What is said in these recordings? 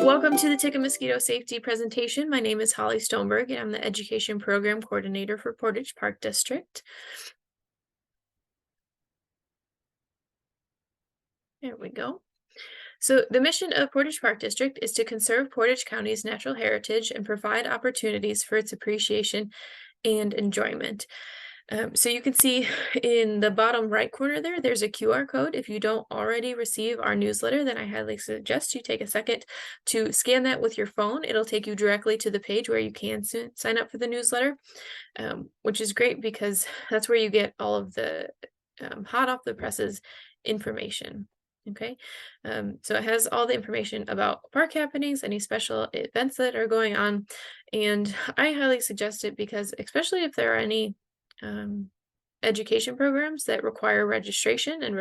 welcome to the Tick and Mosquito Safety presentation. My name is Holly Stoneberg, and I'm the Education Program Coordinator for Portage Park District. There we go. So the mission of Portage Park District is to conserve Portage County's natural heritage and provide opportunities for its appreciation and enjoyment. So you can see in the bottom right corner there, there's a QR code. If you don't already receive our newsletter, then I highly suggest you take a second to scan that with your phone. It'll take you directly to the page where you can sign up for the newsletter, which is great because that's where you get all of the hot off the presses information. Okay, so it has all the information about park happenings, any special events that are going on, and I highly suggest it because, especially if there are any education programs that require registration and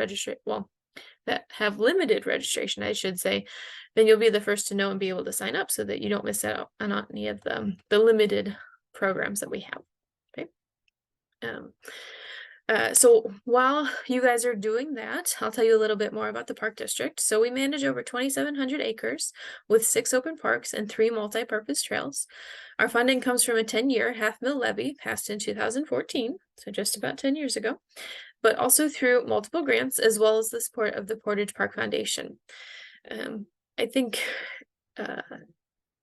that have limited registration, I should say, then you'll be the first to know and be able to sign up so that you don't miss out on any of the limited programs that we have. Okay. So while you guys are doing that, I'll tell you a little bit more about the park district. So we manage over 2,700 acres with 6 open parks and 3 multi-purpose trails. Our funding comes from a 10-year half-mil levy passed in 2014, so just about 10 years ago, but also through multiple grants as well as the support of the Portage Park Foundation. I think the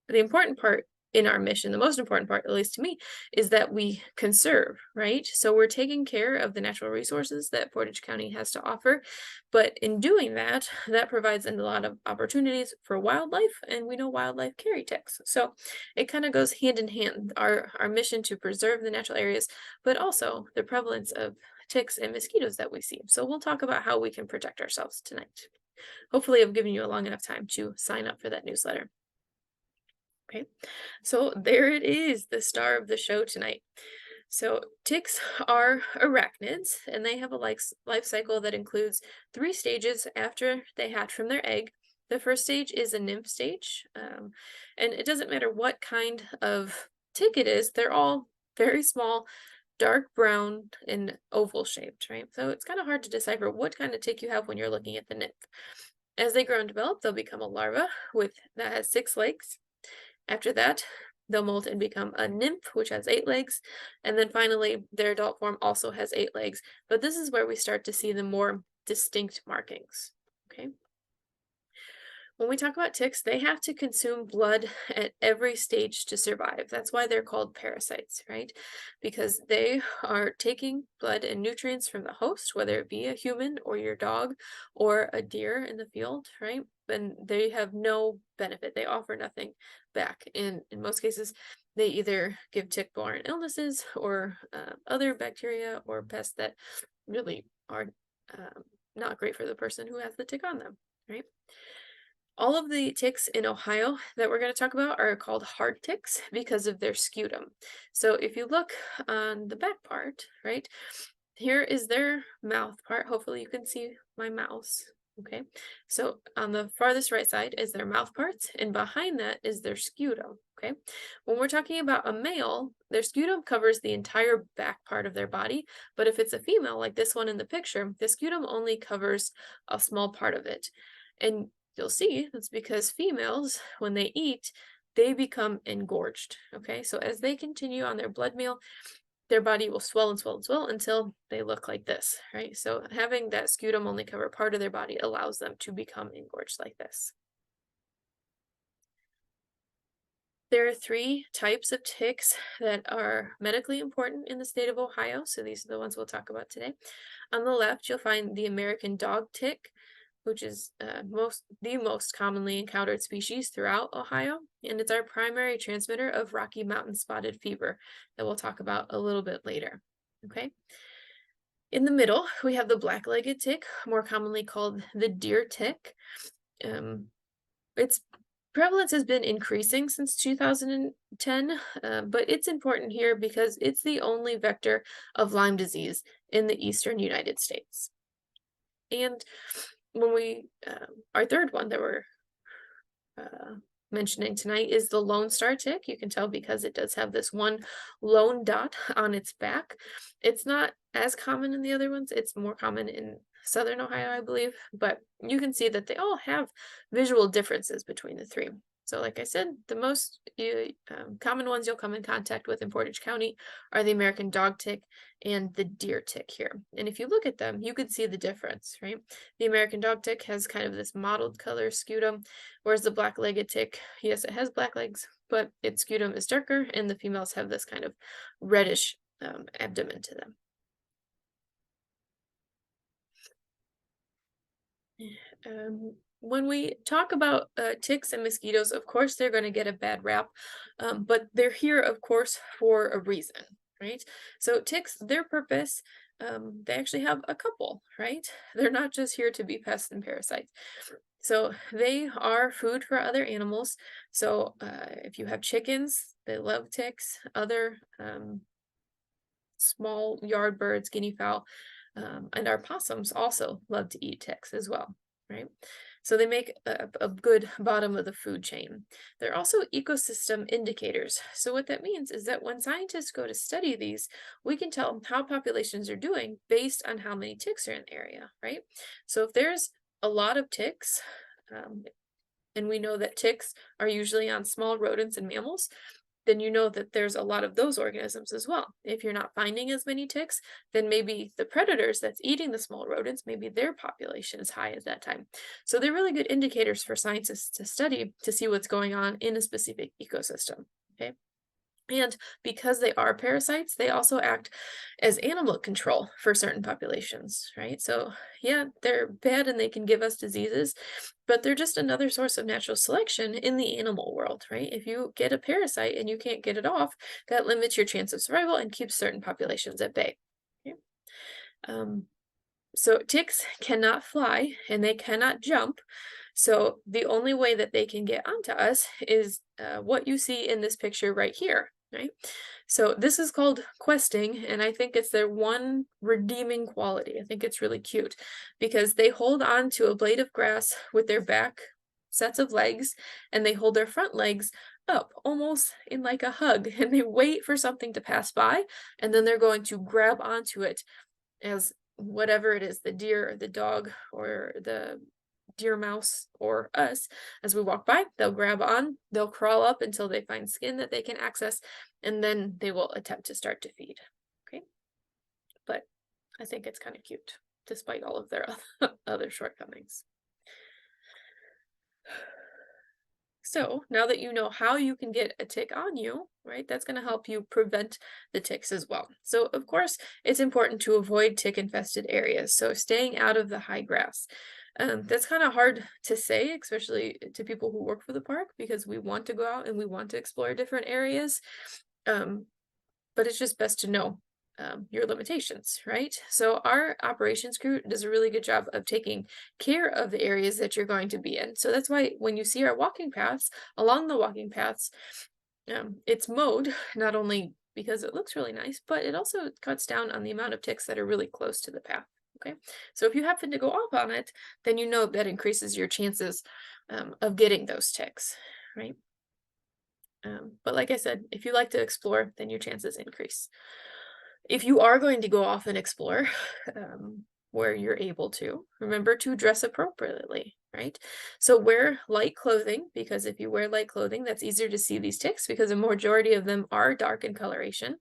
important part in our mission, the most important part, at least to me, is that we conserve, right? So we're taking care of the natural resources that Portage County has to offer, but in doing that, that provides a lot of opportunities for wildlife, and we know wildlife carry ticks. So it kind of goes hand in hand, our mission to preserve the natural areas, but also the prevalence of ticks and mosquitoes that we see. So we'll talk about how we can protect ourselves tonight. Hopefully I've given you a long enough time to sign up for that newsletter. Okay, so there it is, the star of the show tonight. So ticks are arachnids, and they have a life cycle that includes 3 stages after they hatch from their egg. The first stage is a nymph stage, and it doesn't matter what kind of tick it is, they're all very small, dark brown and oval shaped, right? So it's kind of hard to decipher what kind of tick you have when you're looking at the nymph. As they grow and develop, they'll become a larva that has 6 legs. After that, they'll molt and become a nymph, which has 8 legs. And then finally, their adult form also has 8 legs. But this is where we start to see the more distinct markings. Okay. When we talk about ticks, they have to consume blood at every stage to survive. That's why they're called parasites, right? Because they are taking blood and nutrients from the host, whether it be a human or your dog or a deer in the field, right? And they have no benefit. They offer nothing back. And in most cases, they either give tick-borne illnesses or other bacteria or pests that really are not great for the person who has the tick on them, right? All of the ticks in Ohio that we're going to talk about are called hard ticks because of their scutum. So if you look on the back part, right, here is their mouth part. Hopefully you can see my mouse. Okay, so on the farthest right side is their mouth parts, and behind that is their scutum. Okay, when we're talking about a male, their scutum covers the entire back part of their body, but if it's a female, like this one in the picture, the scutum only covers a small part of it. And you'll see that's because females, when they eat, they become engorged. Okay, so as they continue on their blood meal, their body will swell and swell and swell until they look like this, right? So having that scutum only cover part of their body allows them to become engorged like this. There are 3 types of ticks that are medically important in the state of Ohio, so these are the ones we'll talk about today. On the left, you'll find the American dog tick, which is the most commonly encountered species throughout Ohio, and it's our primary transmitter of Rocky Mountain spotted fever that we'll talk about a little bit later. Okay. In the middle, we have the black-legged tick, more commonly called the deer tick. Its prevalence has been increasing since 2010, but it's important here because it's the only vector of Lyme disease in the eastern United States. And when our third one that we're mentioning tonight is the Lone Star tick. You can tell because it does have this one lone dot on its back. It's not as common in the other ones. It's more common in southern Ohio, I believe, but you can see that they all have visual differences between the 3. So like I said, the most common ones you'll come in contact with in Portage County are the American dog tick and the deer tick here. And if you look at them, you can see the difference, right? The American dog tick has kind of this mottled color scutum, whereas the black-legged tick, yes, it has black legs, but its scutum is darker, and the females have this kind of reddish abdomen to them. When we talk about ticks and mosquitoes, of course, they're going to get a bad rap, but they're here, of course, for a reason, right? So, ticks, their purpose, they actually have a couple, right? They're not just here to be pests and parasites. So, they are food for other animals. So, if you have chickens, they love ticks, other small yard birds, guinea fowl, and our possums also love to eat ticks as well, right? So they make a good bottom of the food chain. They're also ecosystem indicators. So what that means is that when scientists go to study these, we can tell how populations are doing based on how many ticks are in the area, right? So if there's a lot of ticks, and we know that ticks are usually on small rodents and mammals, then you know that there's a lot of those organisms as well. If you're not finding as many ticks, then maybe the predators that's eating the small rodents, maybe their population is high at that time. So they're really good indicators for scientists to study to see what's going on in a specific ecosystem. Okay. And because they are parasites, they also act as animal control for certain populations, right? So, yeah, they're bad and they can give us diseases, but they're just another source of natural selection in the animal world, right? If you get a parasite and you can't get it off, that limits your chance of survival and keeps certain populations at bay. Okay? Um, so ticks cannot fly and they cannot jump. So the only way that they can get onto us is what you see in this picture right here, right? So this is called questing, and I think it's their one redeeming quality. I think it's really cute because they hold on to a blade of grass with their back sets of legs, and they hold their front legs up almost in like a hug, and they wait for something to pass by, and then they're going to grab onto it as whatever it is, the deer or the dog or the deer mouse or us, as we walk by, they'll grab on, they'll crawl up until they find skin that they can access, and then they will attempt to start to feed. Okay. But I think it's kind of cute, despite all of their other shortcomings. So now that you know how you can get a tick on you, right, that's going to help you prevent the ticks as well. So of course, it's important to avoid tick-infested areas. So staying out of the high grass. That's kind of hard to say, especially to people who work for the park, because we want to go out and we want to explore different areas. But it's just best to know your limitations, right? So our operations crew does a really good job of taking care of the areas that you're going to be in. So that's why when you see our walking paths, along the walking paths, it's mowed, not only because it looks really nice, but it also cuts down on the amount of ticks that are really close to the path. Okay, so if you happen to go off on it, then you know that increases your chances of getting those ticks, right? But like I said, if you like to explore, then your chances increase. If you are going to go off and explore, where you're able to, remember to dress appropriately, right? So wear light clothing, because if you wear light clothing, that's easier to see these ticks because a majority of them are dark in coloration,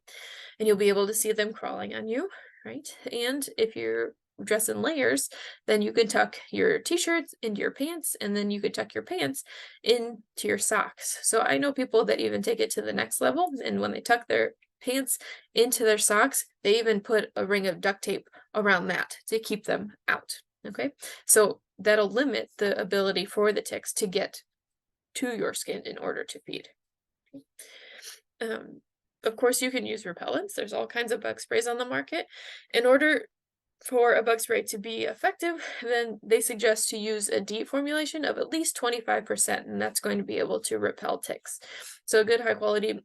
and you'll be able to see them crawling on you, right? And if you're dressed in layers, then you can tuck your t-shirts into your pants, and then you could tuck your pants into your socks. So I know people that even take it to the next level, and when they tuck their pants into their socks, they even put a ring of duct tape around that to keep them out. Okay, so that'll limit the ability for the ticks to get to your skin in order to feed. Of course, you can use repellents. There's all kinds of bug sprays on the market. In order for a bug spray to be effective, then they suggest to use a DEET formulation of at least 25%, and that's going to be able to repel ticks. So a good high quality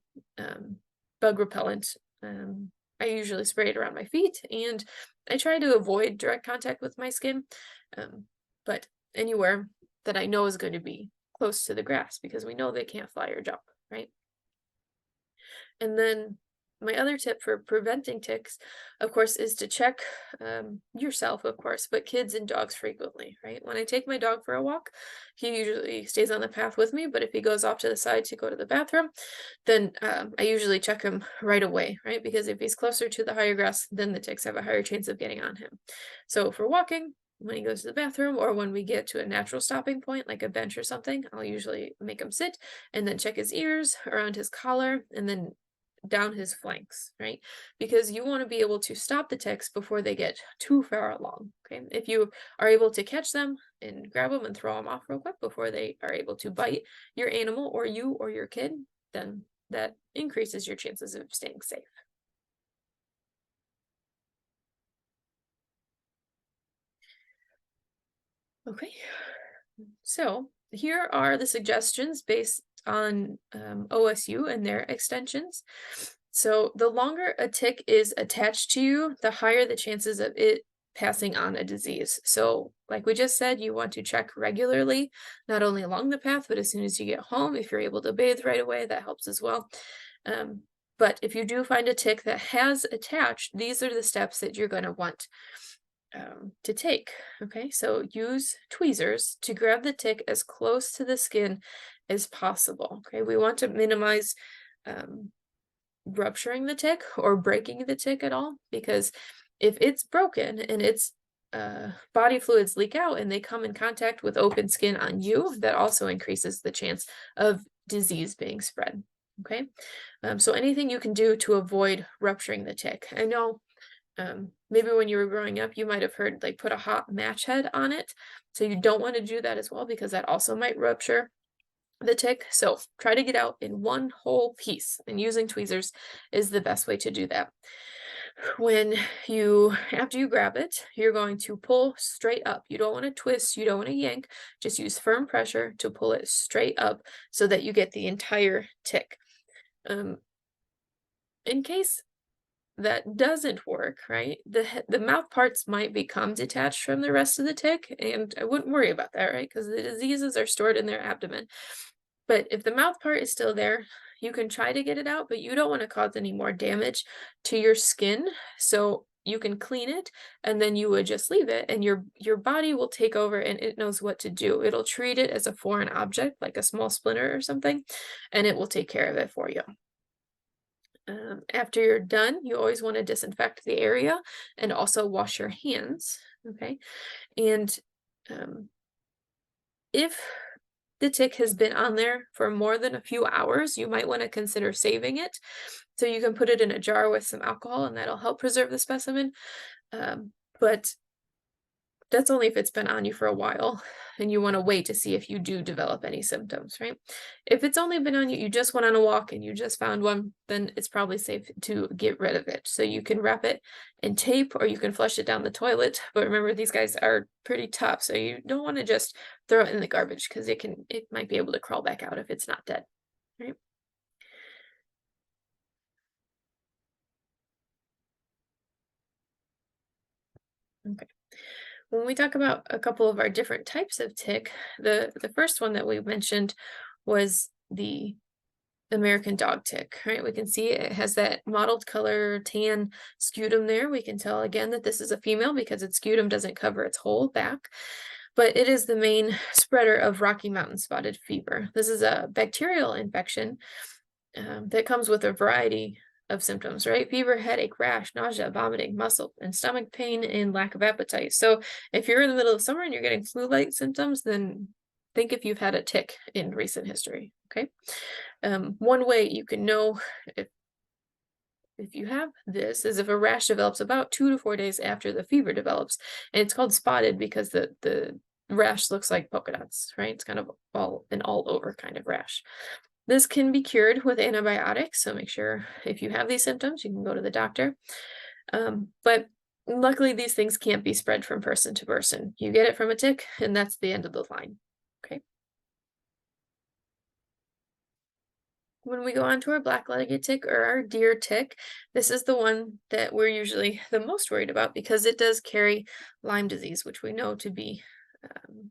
bug repellent. I usually spray it around my feet, and I try to avoid direct contact with my skin, but anywhere that I know is going to be close to the grass, because we know they can't fly or jump, right? And then My other tip for preventing ticks, of course, is to check yourself, of course, but kids and dogs frequently, right? When I take my dog for a walk, he usually stays on the path with me, but if he goes off to the side to go to the bathroom, then I usually check him right away, right? Because if he's closer to the higher grass, then the ticks have a higher chance of getting on him. So for walking, when he goes to the bathroom or when we get to a natural stopping point, like a bench or something, I'll usually make him sit and then check his ears, around his collar, and then down his flanks, right? Because you want to be able to stop the ticks before they get too far along. Okay. If you are able to catch them and grab them and throw them off real quick before they are able to bite your animal or you or your kid, then that increases your chances of staying safe. Okay. So here are the suggestions based on OSU and their extensions. So the longer a tick is attached to you, the higher the chances of it passing on a disease. So like we just said, you want to check regularly, not only along the path, but as soon as you get home, if you're able to bathe right away, that helps as well. Um, but if you do find a tick that has attached, these are the steps that you're going to want to take. Okay, so use tweezers to grab the tick as close to the skin as possible. Okay, we want to minimize um, rupturing the tick or breaking the tick at all, because if it's broken and its body fluids leak out and they come in contact with open skin on you, that also increases the chance of disease being spread. Okay, so anything you can do to avoid rupturing the tick. I know maybe when you were growing up, you might have heard like put a hot match head on it. So you don't want to do that as well because that also might rupture the tick. So try to get out in one whole piece, and using tweezers is the best way to do that. After you grab it, you're going to pull straight up. You don't want to twist, you don't want to yank, just use firm pressure to pull it straight up so that you get the entire tick. Um, in case that doesn't work, right? The mouth parts might become detached from the rest of the tick, and I wouldn't worry about that, right? Because the diseases are stored in their abdomen. But if the mouth part is still there, you can try to get it out, but you don't want to cause any more damage to your skin. So you can clean it and then you would just leave it, and your body will take over and it knows what to do. It'll treat it as a foreign object, like a small splinter or something, and it will take care of it for you. After you're done, you always want to disinfect the area and also wash your hands. Okay. And um, if the tick has been on there for more than a few hours, you might want to consider saving it. So you can put it in a jar with some alcohol and that'll help preserve the specimen. But that's only if it's been on you for a while and you want to wait to see if you do develop any symptoms, right? If it's only been on you, you just went on a walk and you just found one, then it's probably safe to get rid of it. So you can wrap it in tape or you can flush it down the toilet. But remember, these guys are pretty tough, so you don't want to just throw it in the garbage because it might be able to crawl back out if it's not dead, right? Okay. When we talk about a couple of our different types of tick, the first one that we mentioned was the American dog tick, right? We can see it has that mottled color tan scutum there. We can tell again that this is a female because its scutum doesn't cover its whole back, but it is the main spreader of Rocky Mountain spotted fever. This is a bacterial infection that comes with a variety of symptoms, right? Fever, headache, rash, nausea, vomiting, muscle and stomach pain, and lack of appetite. So if you're in the middle of summer and you're getting flu-like symptoms, then think if you've had a tick in recent history, okay? One way you can know if, if you have this is if a rash develops about 2 to 4 days after the fever develops. And it's called spotted because the rash looks like polka dots, right? It's kind of all over kind of rash. This can be cured with antibiotics, so make sure if you have these symptoms, you can go to the doctor. But luckily, these things can't be spread from person to person. You get it from a tick, and that's the end of the line. Okay. When we go on to our black-legged tick or our deer tick, this is the one that we're usually the most worried about because it does carry Lyme disease, which we know to be um,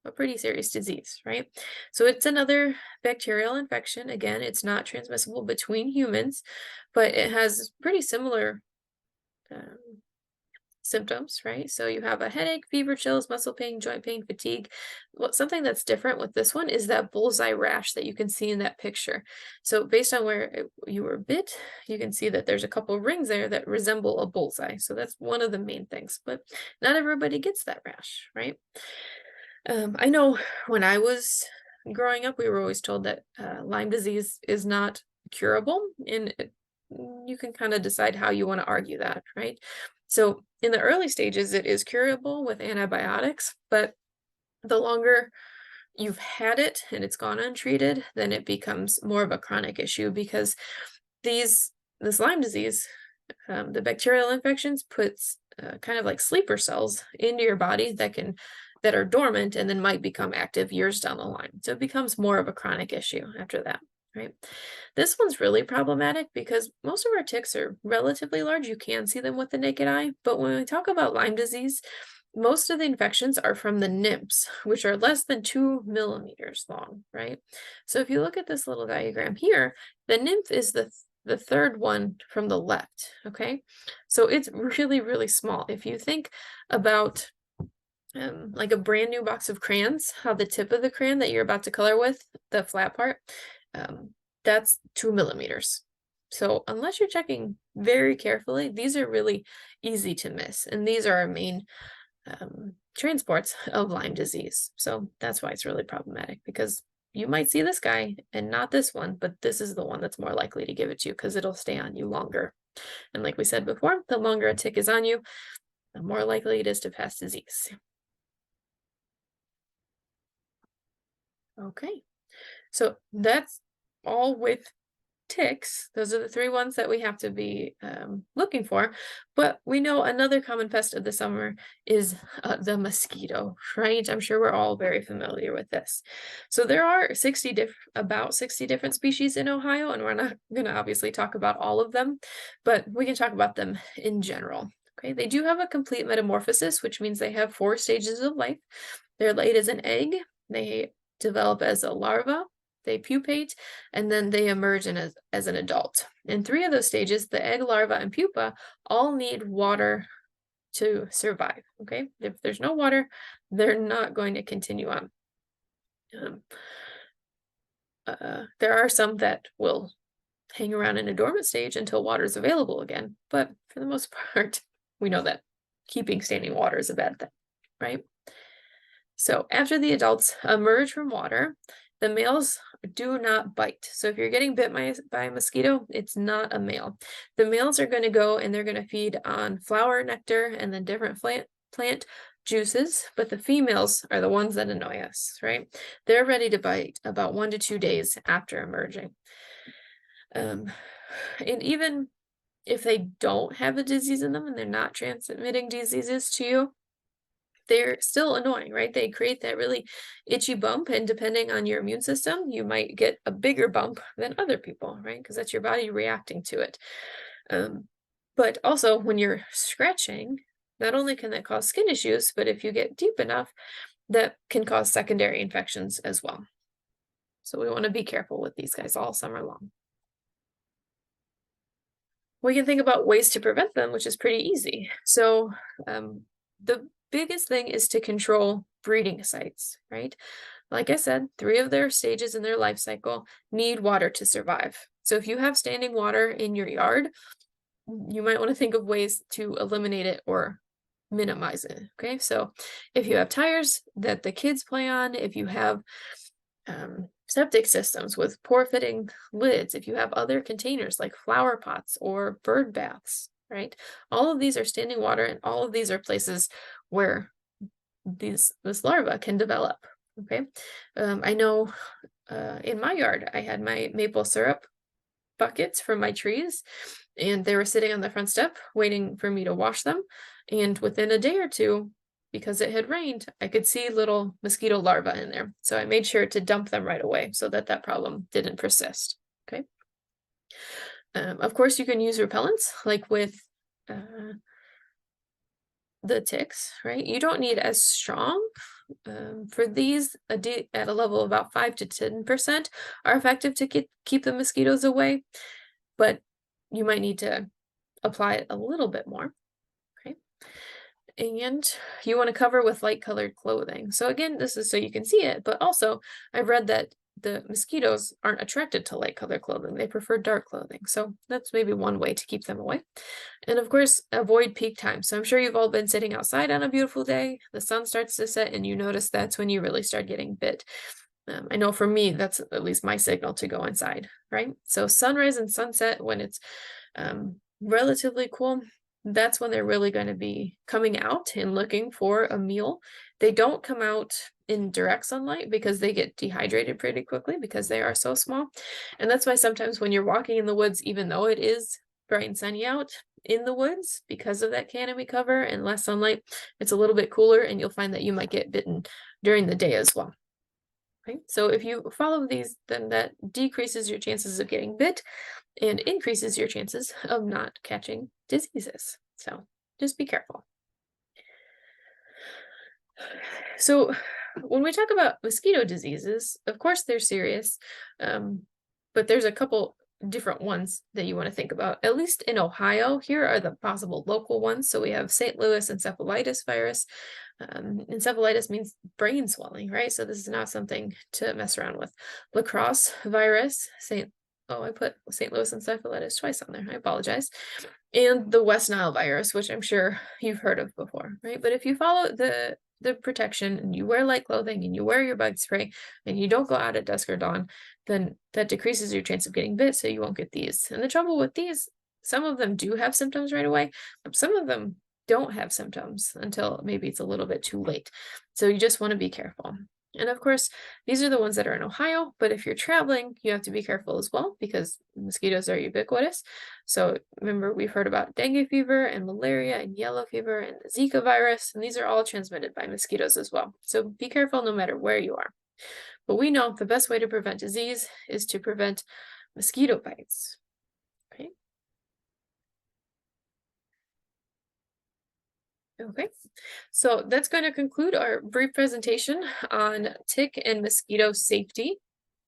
a pretty serious disease, right? So it's another bacterial infection. Again, it's not transmissible between humans, but it has pretty similar um, symptoms, right? So you have a headache, fever, chills, muscle pain, joint pain, fatigue. Well, something that's different with this one is that bullseye rash that you can see in that picture. So based on where you were bit, you can see that there's a couple rings there that resemble a bullseye. So that's one of the main things, but not everybody gets that rash, right? I know when I was growing up, we were always told that Lyme disease is not curable, and you can kind of decide how you want to argue that, right? So, in the early stages, it is curable with antibiotics, but the longer you've had it and it's gone untreated, then it becomes more of a chronic issue because these this Lyme disease, the bacterial infections puts kind of like sleeper cells into your body that are dormant and then might become active years down the line. So it becomes more of a chronic issue after that, right? This one's really problematic because most of our ticks are relatively large. You can see them with the naked eye, but when we talk about Lyme disease, most of the infections are from the nymphs, which are less than 2 millimeters long, right? So if you look at this little diagram here, the nymph is the third one from the left, okay? So it's really, really small. If you think about like a brand new box of crayons, how the tip of the crayon that you're about to color with, the flat part, um, that's 2 millimeters. So unless you're checking very carefully, these are really easy to miss. And these are our main transports of Lyme disease. So that's why it's really problematic because you might see this guy and not this one, but this is the one that's more likely to give it to you because it'll stay on you longer. And like we said before, the longer a tick is on you, the more likely it is to pass disease. Okay, so that's all with ticks. Those are the three ones that we have to be looking for. But we know another common pest of the summer is the mosquito, right? I'm sure we're all very familiar with this. So there are about 60 different species in Ohio, and we're not going to obviously talk about all of them, but we can talk about them in general. Okay, they do have a complete metamorphosis, which means they have 4 stages of life. They're laid as an egg. They develop as a larva, they pupate, and then they emerge as an adult. In 3 of those stages, the egg, larva, and pupa all need water to survive. Okay, if there's no water, they're not going to continue on. Um, there are some that will hang around in a dormant stage until water is available again, but for the most part, we know that keeping standing water is a bad thing, right? So after the adults emerge from water, the males do not bite. So if you're getting bit by a mosquito, it's not a male. The males are going to go and they're going to feed on flower nectar and then different plant juices, but the females are the ones that annoy us, right? They're ready to bite about 1 to 2 days after emerging. And even if they don't have a disease in them and they're not transmitting diseases to you, they're still annoying, right? They create that really itchy bump, and depending on your immune system, you might get a bigger bump than other people, right? Because that's your body reacting to it. Um, but also, when you're scratching, not only can that cause skin issues, but if you get deep enough, that can cause secondary infections as well. So we want to be careful with these guys all summer long. We can think about ways to prevent them, which is pretty easy. So the biggest thing is to control breeding sites, right? Like I said, 3 of their stages in their life cycle need water to survive. So if you have standing water in your yard, you might want to think of ways to eliminate it or minimize it. Okay, so if you have tires that the kids play on, if you have septic systems with poor fitting lids, if you have other containers like flower pots or bird baths, right? All of these are standing water, and all of these are places where this larva can develop. Okay, I know in my yard I had my maple syrup buckets from my trees, and they were sitting on the front step waiting for me to wash them. And within a day or two, because it had rained, I could see little mosquito larvae in there. So I made sure to dump them right away so that that problem didn't persist. Okay. Of course, you can use repellents like with the ticks, right? You don't need as strong For these, at a level of about 5 to 10% are effective to keep the mosquitoes away, but you might need to apply it a little bit more. Okay. And you want to cover with light colored clothing. So again, this is so you can see it, but also I've read that the mosquitoes aren't attracted to light colored clothing. They prefer dark clothing. So that's maybe one way to keep them away. And of course, avoid peak time. So I'm sure you've all been sitting outside on a beautiful day. The sun starts to set and you notice that's when you really start getting bit. I know for me, that's at least my signal to go inside, right? So sunrise and sunset, when it's relatively cool, that's when they're really going to be coming out and looking for a meal. They don't come out in direct sunlight because they get dehydrated pretty quickly because they are so small. And that's why sometimes when you're walking in the woods, even though it is bright and sunny out in the woods, because of that canopy cover and less sunlight, it's a little bit cooler and you'll find that you might get bitten during the day as well. Okay, so if you follow these, then that decreases your chances of getting bit and increases your chances of not catching diseases. So just be careful. So when we talk about mosquito diseases, of course they're serious, but there's a couple different ones that you want to think about. At least in Ohio, here are the possible local ones. So we have St. Louis encephalitis virus. Encephalitis means brain swelling, right? So this is not something to mess around with. Lacrosse virus, I put St. Louis encephalitis twice on there. I apologize. And the West Nile virus, which I'm sure you've heard of before, right? But if you follow the protection and you wear light clothing and you wear your bug spray and you don't go out at dusk or dawn, then that decreases your chance of getting bit, so you won't get these. And the trouble with these, some of them do have symptoms right away, but some of them don't have symptoms until maybe it's a little bit too late. So you just want to be careful. And of course, these are the ones that are in Ohio, but if you're traveling, you have to be careful as well because mosquitoes are ubiquitous. So remember, we've heard about dengue fever and malaria and yellow fever and the Zika virus, and these are all transmitted by mosquitoes as well. So be careful no matter where you are. But we know the best way to prevent disease is to prevent mosquito bites. Okay. Okay, so that's going to conclude our brief presentation on tick and mosquito safety.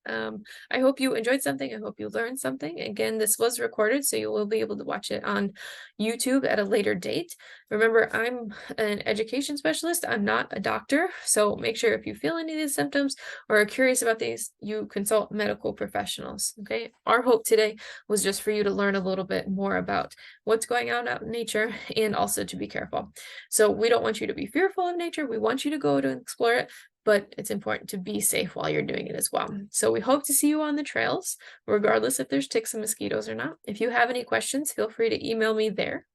I hope you enjoyed something. I hope you learned something. Again, this was recorded, so you will be able to watch it on YouTube at a later date. Remember, I'm an education specialist. I'm not a doctor, so make sure if you feel any of these symptoms or are curious about these, you consult medical professionals, okay? Our hope today was just for you to learn a little bit more about what's going on out in nature and also to be careful. So we don't want you to be fearful of nature. We want you to go to explore it, but it's important to be safe while you're doing it as well. So we hope to see you on the trails, regardless if there's ticks and mosquitoes or not. If you have any questions, feel free to email me there.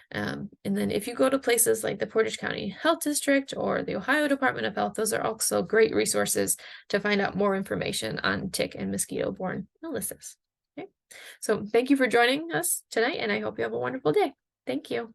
And then if you go to places like the Portage County Health District or the Ohio Department of Health, those are also great resources to find out more information on tick and mosquito-borne illnesses. Okay? So thank you for joining us tonight, and I hope you have a wonderful day. Thank you.